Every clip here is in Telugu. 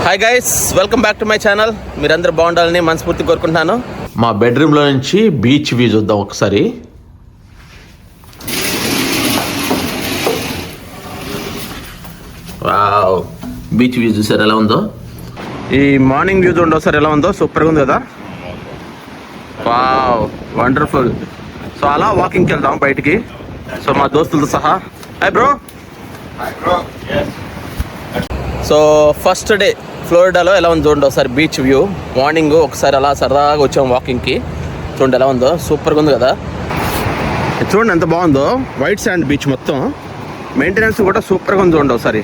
Hi guys, welcome back to my channel. మీరందరూ బాగుండాలని మనస్ఫూర్తి కోరుకుంటున్నాను. మా బెడ్రూమ్లో నుంచి బీచ్ వ్యూ చూద్దాం ఒకసారి. వావ్, బీచ్ వ్యూ చూసారు ఎలా ఉందో. ఈ మార్నింగ్ వ్యూ చూడండి ఒకసారి ఎలా ఉందో. సూపర్గా ఉంది కదా. Wow, wonderful. సో అలా వాకింగ్కి వెళ్దాం బయటికి. సో మా దోస్తులతో సహా. Hi bro. So first day ఫ్లోరిడాలో ఎలా ఉంది చూడండి ఒకసారి బీచ్ వ్యూ. మార్నింగ్ ఒకసారి అలా సరదాగా వచ్చాం వాకింగ్కి. చూడండి ఎలా ఉందో, సూపర్గా ఉంది కదా. చూడండి ఎంత బాగుందో. వైట్ శాండ్ బీచ్ మొత్తం. మెయింటెనెన్స్ కూడా సూపర్గా ఉంది చూడండి ఒకసారి.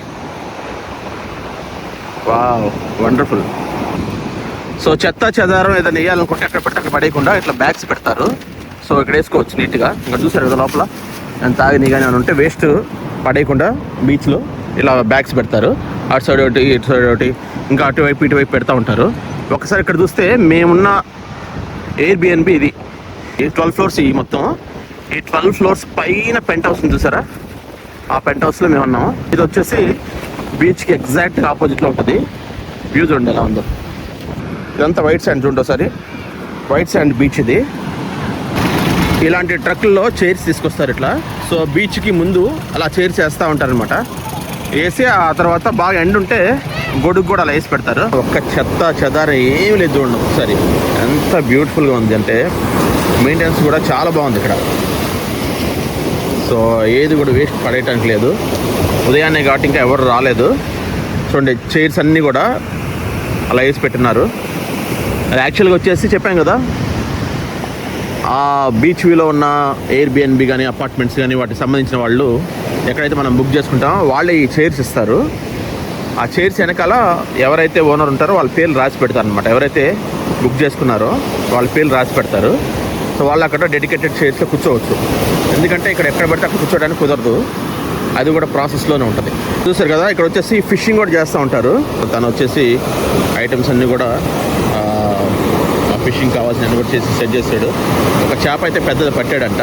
Wow, wonderful. సో చెత్త చెదారం ఏదైనా వేయాలనుకుంటే అక్కడ పెట్టి అక్కడ పడేయకుండా ఇట్లా బ్యాగ్స్ పెడతారు. సో ఇక్కడ వేసుకోవచ్చు నీట్గా. ఇంకా చూసారు కదా లోపల ఎంత తాగి కానీ ఉంటే వేస్ట్ పడేయకుండా బీచ్లో ఇలా బ్యాగ్స్ పెడతారు. అటు సైడ్ ఒకటి ఇటు సైడ్ ఒకటి, ఇంకా అటువైపు ఇటువైపు పెడతా ఉంటారు. ఒకసారి ఇక్కడ చూస్తే మేమున్న ఎయిర్బిఎన్బి ఇది 12 ఫ్లోర్స్. ఈ మొత్తం ఈ 12 ఫ్లోర్స్ పైన పెంట్ హౌస్ ఉంది చూసారా. ఆ పెంట్ హౌస్లో మేము ఉన్నాము. ఇది వచ్చేసి బీచ్కి ఎగ్జాక్ట్గా ఆపోజిట్లో ఉంటుంది. వ్యూ చూడండి ఎలా ఉందో. ఇదంతా వైట్ శాండ్ చూడండి ఒకసారి. వైట్ శాండ్ బీచ్ ఇది. ఇలాంటి ట్రక్కుల్లో చైర్స్ తీసుకొస్తారు ఇట్లా. సో బీచ్కి ముందు అలా చైర్స్ వేస్తూ ఉంటారనమాట. వేసి ఆ తర్వాత బాగా ఎండ్ ఉంటే గొడుగు కూడా అలా వేసి పెడతారు. ఒక్క చెత్త చెదారం ఏమి లేదు చూడండి ఒకసారి. ఎంత బ్యూటిఫుల్గా ఉంది అంటే మెయింటెనెన్స్ కూడా చాలా బాగుంది ఇక్కడ. సో ఏది కూడా వేస్ట్ పడేయటానికి లేదు. ఉదయాన్నే కాబట్టి ఇంకా ఎవరు రాలేదు. చూడండి చైర్స్ అన్నీ కూడా అలా వేసి పెట్టినారు. అది యాక్చువల్గా వచ్చేసి చెప్పాం కదా, ఆ బీచ్ వ్యూలో ఉన్న ఎయిర్బిఎన్బి కానీ అపార్ట్మెంట్స్ కానీ వాటికి సంబంధించిన వాళ్ళు ఎక్కడైతే మనం బుక్ చేసుకుంటామో వాళ్ళే ఈ చైర్స్ ఇస్తారు. ఆ చైర్స్ వెనకాల ఎవరైతే ఓనర్ ఉంటారో వాళ్ళ పేర్లు రాసి పెడతారు అనమాట. ఎవరైతే బుక్ చేసుకున్నారో వాళ్ళ పేర్లు రాసి పెడతారు. సో వాళ్ళు అక్కడ డెడికేటెడ్ చైర్స్లో కూర్చోవచ్చు. ఎందుకంటే ఇక్కడ ఎక్కడ పడితే అక్కడ కూర్చోడానికి కుదరదు. అది కూడా ప్రాసెస్లోనే ఉంటుంది. చూసారు కదా, ఇక్కడ వచ్చేసి ఫిషింగ్ కూడా చేస్తూ ఉంటారు. తను వచ్చేసి ఐటమ్స్ అన్నీ కూడా ఫిషింగ్ కావాల్సిన కూడా చేసి సెట్ చేస్తాడు. ఒక చేప అయితే పెద్దది పట్టాడంట.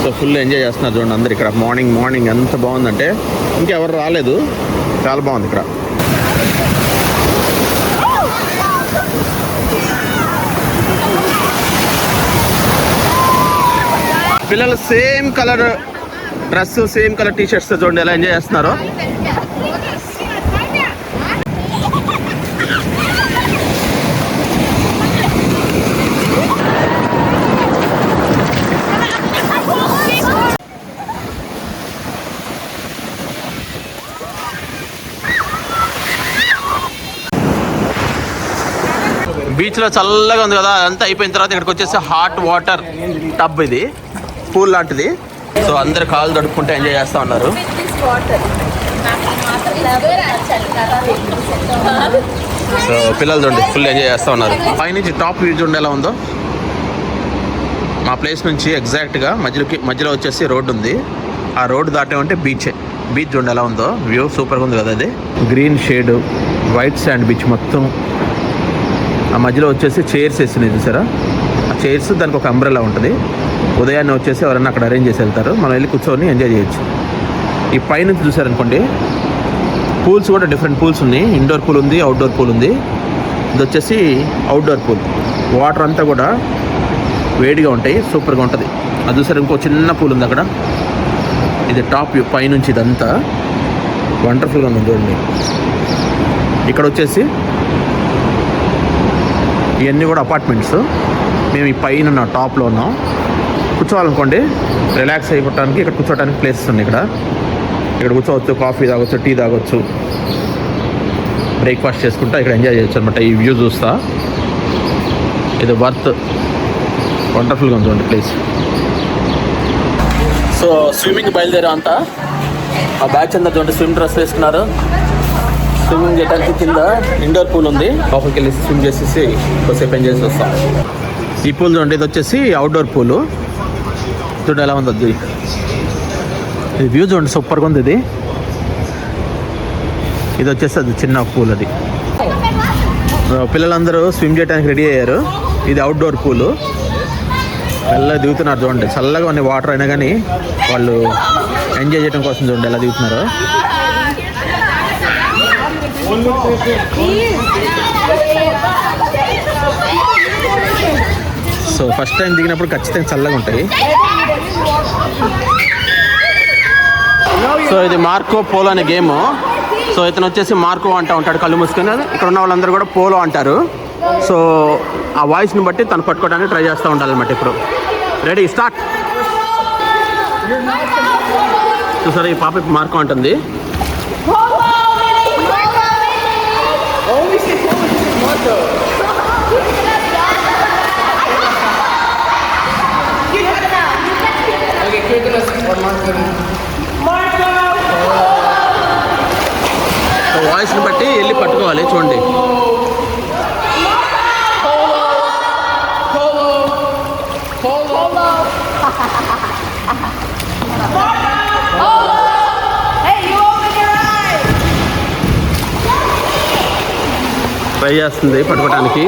సో ఫుల్ ఎంజాయ్ చేస్తున్నారు చూడండి అందరు ఇక్కడ. మార్నింగ్ ఎంత బాగుందంటే ఇంకెవరు రాలేదు. చాలా బాగుంది ఇక్కడ. పిల్లలు same colour dress, same colour t-shirts చూడండి ఎలా ఎంజాయ్ చేస్తున్నారు. బీచ్లో చల్లగా ఉంది కదా. అదంతా అయిపోయిన తర్వాత ఇక్కడికి వచ్చేసి హాట్ వాటర్ టబ్, ఇది పూల్ లాంటిది. సో అందరు కాళ్ళు తడుపుకుంటే ఎంజాయ్ చేస్తూ ఉన్నారు. సో పిల్లలు చూడండి ఫుల్ ఎంజాయ్ చేస్తూ ఉన్నారు. పైనుంచి టాప్ వ్యూ చూడండి ఎలా ఉందో. మా ప్లేస్ నుంచి ఎగ్జాక్ట్గా మధ్యలో వచ్చేసి రోడ్డు ఉంది. ఆ రోడ్డు దాటామంటే బీచ్ చూడండి ఎలా ఉందో. వ్యూ సూపర్గా ఉంది కదా. అది green shade white sand beach మొత్తం. ఆ మధ్యలో వచ్చేసి చైర్స్ వేసినాయి చూసారా. ఆ చైర్స్ దానికి ఒక అంబ్రెల్లా ఉంటుంది. ఉదయాన్నే వచ్చేసి ఎవరైనా అక్కడ అరేంజ్ చేసి వెళ్తారు. మనం వెళ్ళి కూర్చొని ఎంజాయ్ చేయొచ్చు. ఈ పైనుంచి చూసారనుకోండి పూల్స్ కూడా డిఫరెంట్ పూల్స్ ఉన్నాయి. ఇండోర్ పూల్ ఉంది, అవుట్డోర్ పూల్ ఉంది. ఇది వచ్చేసి అవుట్డోర్ పూల్. వాటర్ అంతా కూడా వేడిగా ఉంటాయి, సూపర్గా ఉంటుంది. అది చూసారు ఇంకో చిన్న పూల్ ఉంది అక్కడ. ఇది టాప్ వ్యూ పైనుంచి. ఇదంతా వండర్ఫుల్గా ఉంది చూడండి. ఇక్కడ వచ్చేసి ఇవన్నీ కూడా అపార్ట్మెంట్స్. మేము ఈ పైన టాప్లో ఉన్నాం. కూర్చోవాలనుకోండి, రిలాక్స్ అయిపోవడానికి ఇక్కడ కూర్చోవడానికి ప్లేసెస్ ఉన్నాయి. ఇక్కడ కూర్చోవచ్చు, కాఫీ తాగొచ్చు, టీ తాగొచ్చు, బ్రేక్ఫాస్ట్ చేసుకుంటా ఇక్కడ ఎంజాయ్ చేయొచ్చు అనమాట. ఈ వ్యూ చూస్తా ఇది వర్త్. వండర్ఫుల్గా ఉంది చూడండి ప్లేస్. సో స్విమ్మింగ్ బయలుదేరా అంతా. ఆ బ్యాచ్ అందరు చూడండి స్విమ్ డ్రెస్ వేసుకున్నారు. స్విమ్మింగ్ చేయడానికి కింద ఇండోర్ పూల్ ఉంది. లోపలికి వెళ్ళి స్విమ్ చేసేసి కొద్దిసేపు ఎంజాయ్ చేసి వస్తాం. ఈ పూల్ చూడండి, ఇది వచ్చేసి అవుట్డోర్ పూలు. చూడండి ఎలా ఉంది అది. ఇది వ్యూ చూడండి సూపర్గా ఉంది. ఇది వచ్చేసి అది చిన్న పూల్. అది పిల్లలందరూ స్విమ్ చేయడానికి రెడీ అయ్యారు. ఇది అవుట్డోర్ పూలు. మెల్లగా దిగుతున్నారు చూడండి. చల్లగా ఉన్న వాటర్ అయినా కానీ వాళ్ళు ఎంజాయ్ చేయడం కోసం చూడండి ఎలా దిగుతున్నారు. సో ఫస్ట్ టైం దిగినప్పుడు ఖచ్చితంగా చల్లగా ఉంటాయి. సో ఇది మార్కో పోలో అనే గేమ్. సో ఇతను వచ్చేసి మార్కో అంటూ ఉంటాడు కళ్ళు మూసుకొని. ఇక్కడ ఉన్న వాళ్ళందరూ కూడా పోలో అంటారు. సో ఆ వాయిస్ని బట్టి తను పట్టుకోవడానికి ట్రై చేస్తూ ఉండాలన్నమాట. ఇప్పుడు రెడీ స్టార్ట్. చూసారా ఈ పాప ఇప్పుడు మార్కో అంటుంది. వాయిస్ని బట్టి వెళ్ళి పట్టుకోవాలి. చూడండి ట్రై చేస్తుంది పట్టుకోవడానికి.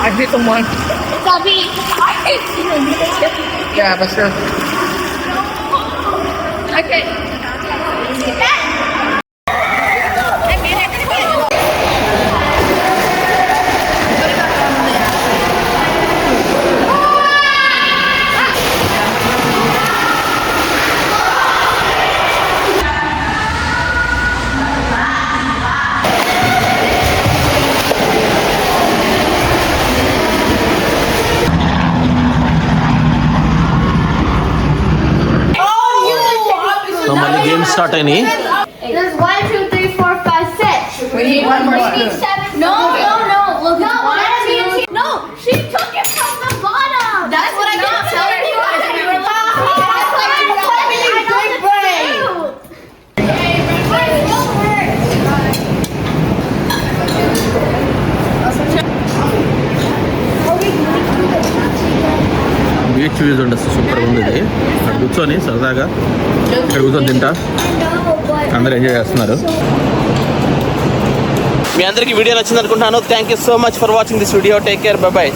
I hit someone. Sabi. Yeah, but sure. Okay. So మళ్ళీ గేమ్స్ స్టార్ట్ అయినాయి. There's 1, 2, 3, 4, 5, 6. We need one more. We need 7. No. Look, no, 1, 2. No, she took it from the bottom. That's what I didn't tell her. Beach views ఉండొచ్చు. సూపర్గా ఉంది ఇది. ఇక్కడ కూర్చొని సరదాగా ఇక్కడ కూర్చొని తింటా అందరూ ఎంజాయ్ చేస్తున్నారు. మీ అందరికీ వీడియో నచ్చింది అనుకుంటున్నాను. Thank you so much for watching this video. Take care. By by.